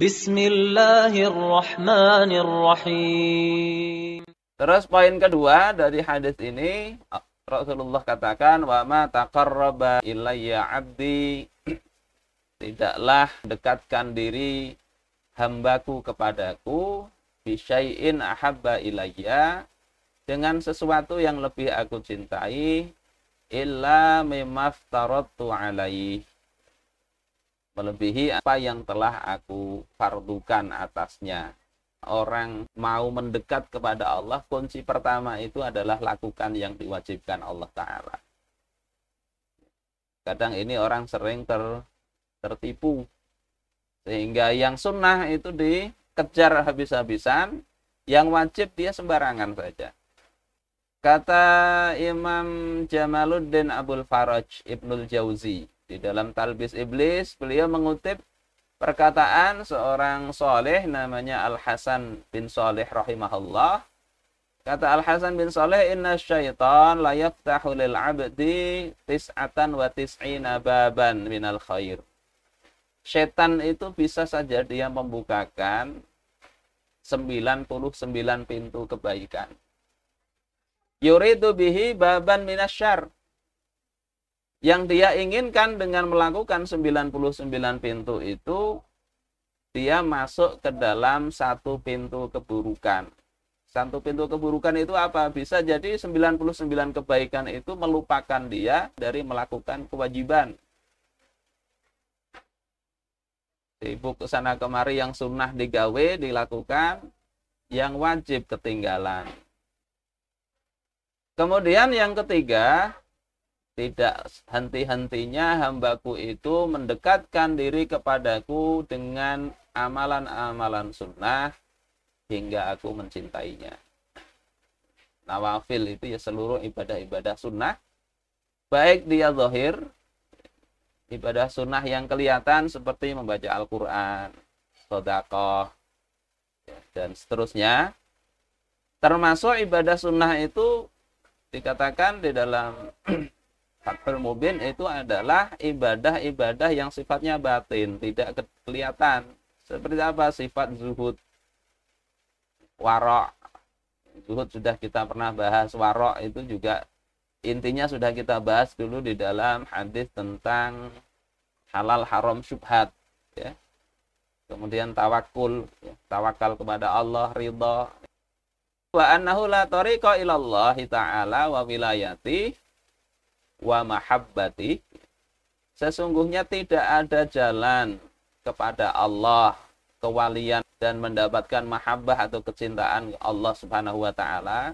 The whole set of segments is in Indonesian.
Bismillahirrahmanirrahim. Terus poin kedua dari hadis ini, Rasulullah katakan, wa ma taqarraba ilayya 'abdi, tidaklah dekatkan diri hambaku kepadaku bisyai'in ahabba ilayya, dengan sesuatu yang lebih aku cintai, illa mimaftaratu alaihi, melebihi apa yang telah aku fardukan atasnya. Orang mau mendekat kepada Allah, kunci pertama itu adalah lakukan yang diwajibkan Allah Ta'ala. Kadang ini orang sering tertipu, sehingga yang sunnah itu dikejar habis-habisan, yang wajib dia sembarangan saja. Kata Imam Jamaluddin Abul Faraj Ibnul Jauzi di dalam Talbis Iblis, beliau mengutip perkataan seorang soleh namanya Al-Hasan bin Soleh rahimahullah. Kata Al-Hasan bin Soleh, inna syaitan la yaftahu lil abdi tis'atan wa tis'ina baban minal khair. Setan itu bisa saja dia membukakan 99 pintu kebaikan. Yuridu bihi baban minasyarr. Yang dia inginkan dengan melakukan 99 pintu itu, dia masuk ke dalam satu pintu keburukan. Satu pintu keburukan itu apa? Bisa jadi 99 kebaikan itu melupakan dia dari melakukan kewajiban. Sibuk kesana kemari, yang sunnah digawe, dilakukan, yang wajib ketinggalan. Kemudian yang ketiga, tidak henti-hentinya hambaku itu mendekatkan diri kepadaku dengan amalan-amalan sunnah hingga aku mencintainya. Nawafil itu ya seluruh ibadah-ibadah sunnah, baik dia zahir, ibadah sunnah yang kelihatan seperti membaca Al-Quran, sedekah, dan seterusnya. Termasuk ibadah sunnah itu dikatakan di dalam Fathul Mubin itu adalah ibadah-ibadah yang sifatnya batin, tidak kelihatan. Seperti apa? Sifat zuhud, warok. Zuhud sudah kita pernah bahas, warok itu juga intinya sudah kita bahas dulu di dalam hadis tentang halal haram syubhat, ya. Kemudian tawakul, ya, tawakal kepada Allah, ridha. Wa annahu la tariqa ilallahi ta'ala wa wilayati wa mahabbati. Sesungguhnya tidak ada jalan kepada Allah, kewalian dan mendapatkan mahabbah atau kecintaan Allah Subhanahu wa taala.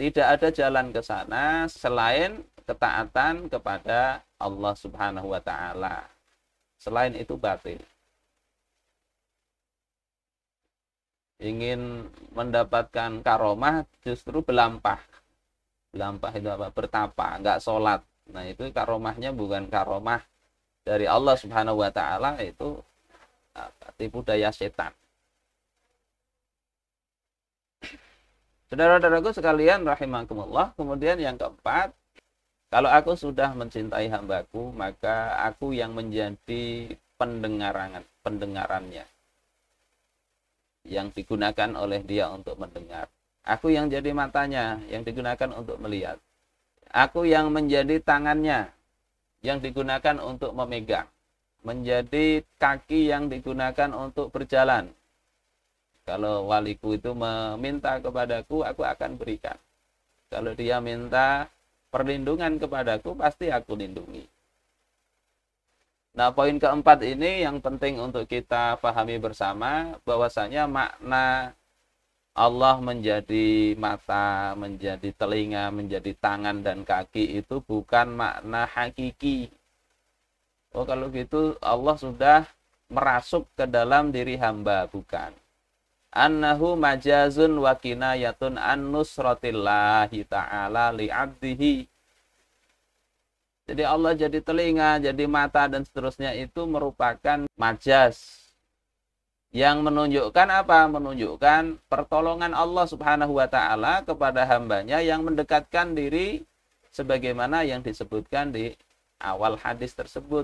Tidak ada jalan ke sana selain ketaatan kepada Allah Subhanahu wa taala. Selain itu batil. Ingin mendapatkan karomah justru belampah. Belampah itu apa? Bertapa, enggak sholat. Nah, itu karomahnya bukan karomah dari Allah Subhanahu wa taala, itu tipu daya setan. Saudara-saudaraku sekalian rahimakumullah, kemudian yang keempat, kalau aku sudah mencintai hambaku, maka aku yang menjadi pendengarannya, yang digunakan oleh dia untuk mendengar. Aku yang jadi matanya, yang digunakan untuk melihat. Aku yang menjadi tangannya, yang digunakan untuk memegang. Menjadi kaki yang digunakan untuk berjalan. Kalau waliku itu meminta kepadaku, aku akan berikan. Kalau dia minta perlindungan kepadaku, pasti aku lindungi. Nah, poin keempat ini yang penting untuk kita pahami bersama, bahwasanya makna Allah menjadi mata, menjadi telinga, menjadi tangan dan kaki itu bukan makna hakiki. Oh, kalau gitu Allah sudah merasuk ke dalam diri hamba, bukan. Annahu majazun wa kinayatun an nusratillahi ta'ala li'abdihi. Jadi Allah jadi telinga, jadi mata dan seterusnya itu merupakan majaz. Yang menunjukkan apa? Menunjukkan pertolongan Allah Subhanahu wa taala kepada hambanya yang mendekatkan diri sebagaimana yang disebutkan di awal hadis tersebut.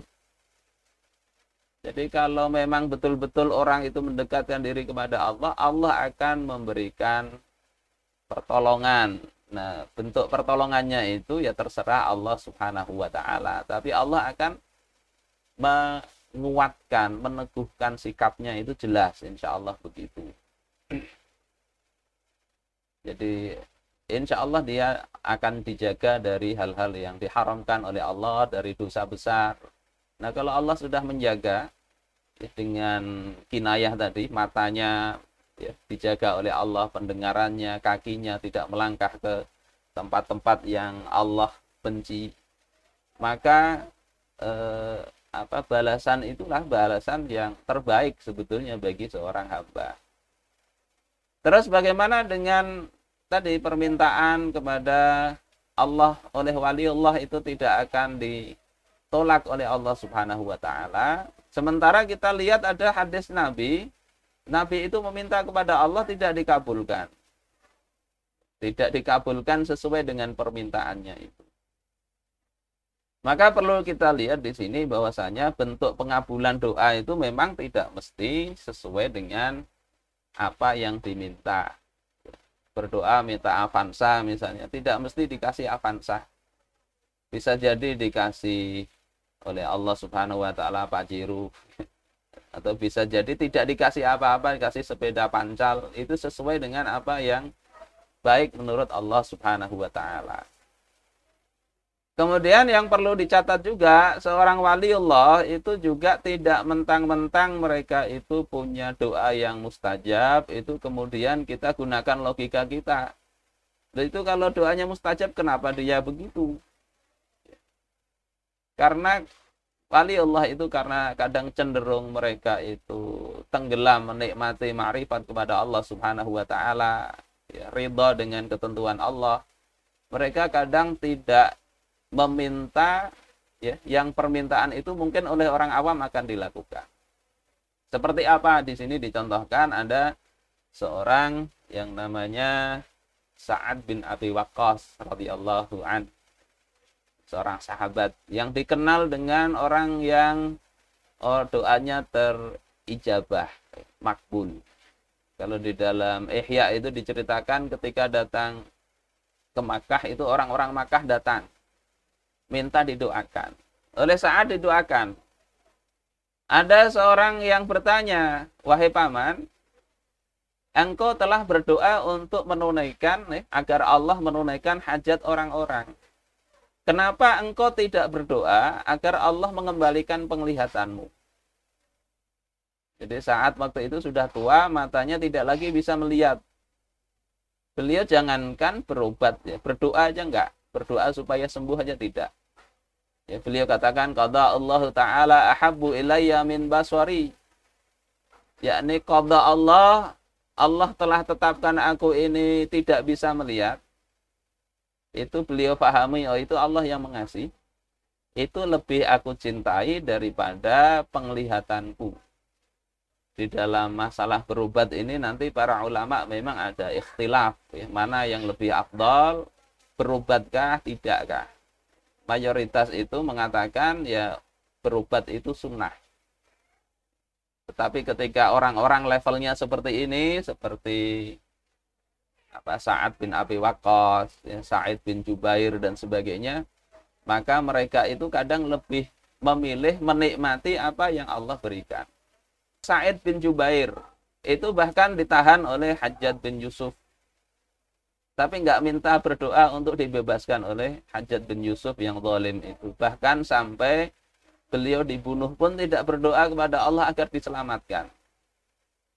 Jadi kalau memang betul-betul orang itu mendekatkan diri kepada Allah, Allah akan memberikan pertolongan. Nah, bentuk pertolongannya itu ya terserah Allah Subhanahu wa taala, tapi Allah akan menguatkan, meneguhkan sikapnya itu jelas, insya Allah begitu. Jadi insya Allah dia akan dijaga dari hal-hal yang diharamkan oleh Allah, dari dosa besar. Nah, kalau Allah sudah menjaga ya, dengan kinayah tadi, matanya ya, dijaga oleh Allah, pendengarannya, kakinya tidak melangkah ke tempat-tempat yang Allah benci, maka balasan itulah balasan yang terbaik sebetulnya bagi seorang hamba. Terus bagaimana dengan tadi permintaan kepada Allah oleh waliullah itu tidak akan ditolak oleh Allah Subhanahu wa taala. Sementara kita lihat ada hadis Nabi itu meminta kepada Allah tidak dikabulkan. Tidak dikabulkan sesuai dengan permintaannya itu. Maka perlu kita lihat di sini bahwasanya bentuk pengabulan doa itu memang tidak mesti sesuai dengan apa yang diminta. Berdoa minta Avanza misalnya, tidak mesti dikasih Avanza. Bisa jadi dikasih oleh Allah Subhanahu wa taala Pajero, atau bisa jadi tidak dikasih apa-apa, dikasih sepeda pancal. Itu sesuai dengan apa yang baik menurut Allah Subhanahu wa taala. Kemudian yang perlu dicatat juga, seorang waliullah itu juga tidak mentang-mentang mereka itu punya doa yang mustajab, itu kemudian kita gunakan logika kita. Dan itu kalau doanya mustajab, kenapa dia begitu? Karena waliullah itu karena kadang cenderung mereka itu tenggelam menikmati ma'rifat kepada Allah Subhanahu wa taala, ya, ridha dengan ketentuan Allah. Mereka kadang tidak meminta ya, yang permintaan itu mungkin oleh orang awam akan dilakukan. Seperti apa? Di sini dicontohkan ada seorang yang namanya Sa'ad bin Abi Waqqas radhiyallahu an, seorang sahabat yang dikenal dengan orang yang doanya terijabah, makbul. Kalau di dalam Ihya itu diceritakan ketika datang ke Makkah itu orang-orang Makkah datang minta didoakan. Oleh Sa'ad didoakan. Ada seorang yang bertanya, wahai paman, engkau telah berdoa untuk menunaikan, agar Allah menunaikan hajat orang-orang. Kenapa engkau tidak berdoa agar Allah mengembalikan penglihatanmu? Jadi saat waktu itu sudah tua, matanya tidak lagi bisa melihat. Beliau jangankan berobat, ya, berdoa aja enggak. Berdoa supaya sembuh aja tidak. Ya, beliau katakan qada Allah taala ahabbu ilayya min baswari. Yakni qada Allah telah tetapkan aku ini tidak bisa melihat. Itu beliau pahami, oh itu Allah yang mengasihi. Itu lebih aku cintai daripada penglihatanku. Di dalam masalah berobat ini nanti para ulama memang ada ikhtilaf, ya, mana yang lebih afdal, berobatkah tidakkah. Mayoritas itu mengatakan ya berobat itu sunnah. Tetapi ketika orang-orang levelnya seperti ini, seperti Sa'ad bin Abi Waqqas, ya, Sa'id bin Jubair dan sebagainya, maka mereka itu kadang lebih memilih menikmati apa yang Allah berikan. Sa'id bin Jubair itu bahkan ditahan oleh Hajjaj bin Yusuf, tapi nggak minta berdoa untuk dibebaskan oleh Hajjaj bin Yusuf yang zalim itu. Bahkan sampai beliau dibunuh pun tidak berdoa kepada Allah agar diselamatkan.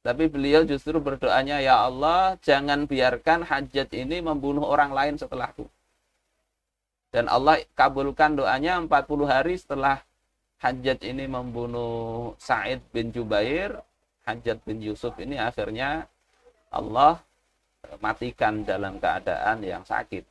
Tapi beliau justru berdoanya, ya Allah, jangan biarkan Hajjaj ini membunuh orang lain setelahku. Dan Allah kabulkan doanya 40 hari setelah Hajjaj ini membunuh Sa'id bin Jubair. Hajjaj bin Yusuf ini akhirnya Allah matikan dalam keadaan yang sakit.